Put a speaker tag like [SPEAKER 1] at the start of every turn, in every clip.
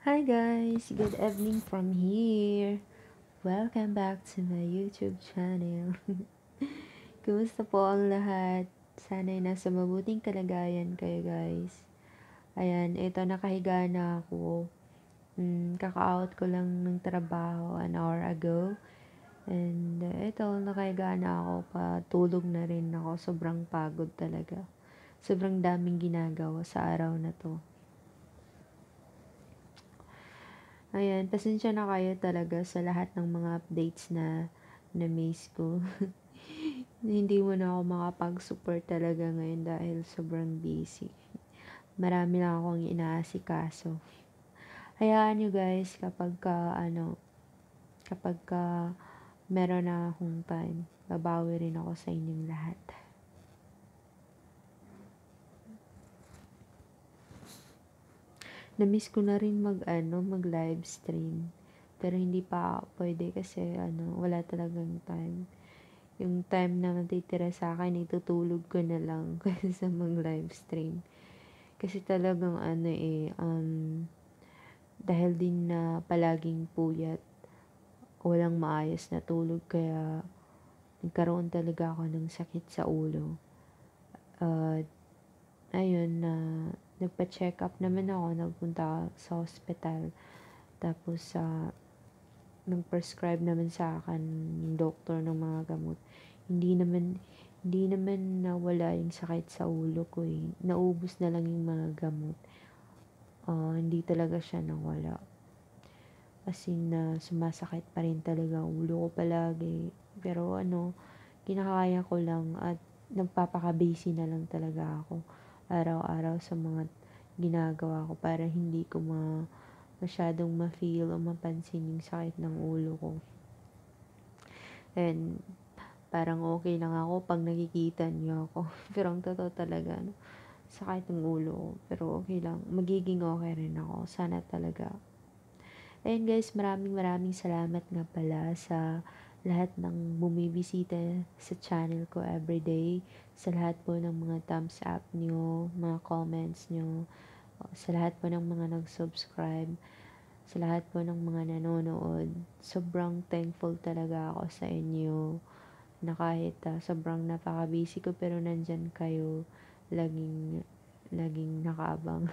[SPEAKER 1] Hi guys, good evening from here. Welcome back to my YouTube channel. Kumusta po ang lahat? Sana'y nasa mabuting kalagayan kayo guys. Ayan, ito nakahiga na ako. Kaka-out ko lang ng trabaho an hour ago. And ito, nakahiga na ako. Patulog na rin ako. Sobrang pagod talaga. Sobrang daming ginagawa sa araw na to. Ayan, pasensya na kayo talaga sa lahat ng mga updates na na-miss ko. Hindi mo na ako makapag-support talaga ngayon dahil sobrang busy. Marami lang akong inaasikaso. Hayaan nyo guys, kapag ka meron na akong time, babawi rin ako sa inyong lahat. Na-miss ko na rin mag live stream. Pero hindi pa pwede kasi wala talagang time. Yung time na matitira sa akin, itutulog ko na lang kaysa mag live stream. Kasi talagang dahil din na palaging puyat, walang maayos na tulog, kaya nagkaroon talaga ako ng sakit sa ulo. Ayun na nagpa-check up naman ako, nagpunta sa hospital. Tapos nag-prescribe naman sa akin yung doktor ng mga gamot. Hindi naman nawala yung sakit sa ulo ko eh. Naubos na lang yung mga gamot. Hindi talaga siya nawala. As in, sumasakit pa rin talaga ang ulo ko palagi. Pero kinakaya ko lang at nagpapaka-busy na lang talaga ako araw-araw sa mga ginagawa ko para hindi ko masyadong ma-feel o mapansin yung sakit ng ulo ko. And parang okay lang ako pag nakikita niyo ako. Pero ang totoo talaga, sakit ng ulo ko. Pero okay lang. Magiging okay rin ako. Sana talaga. Ayun guys, maraming salamat nga pala sa lahat ng bumibisita sa channel ko everyday. Sa lahat po ng mga thumbs up nyo, mga comments nyo. Sa lahat po ng mga nag-subscribe. Sa lahat po ng mga nanonood. Sobrang thankful talaga ako sa inyo na kahit sobrang napaka-busy ko pero nandyan kayo, laging nakaabang.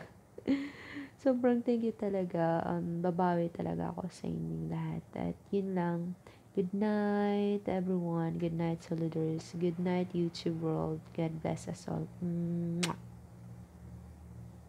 [SPEAKER 1] Sobrang thank you talaga. Babawi talaga ako sa inyong lahat. At yun lang. Good night everyone. Good night soliders. Good night YouTube world. God bless us all. Mwah!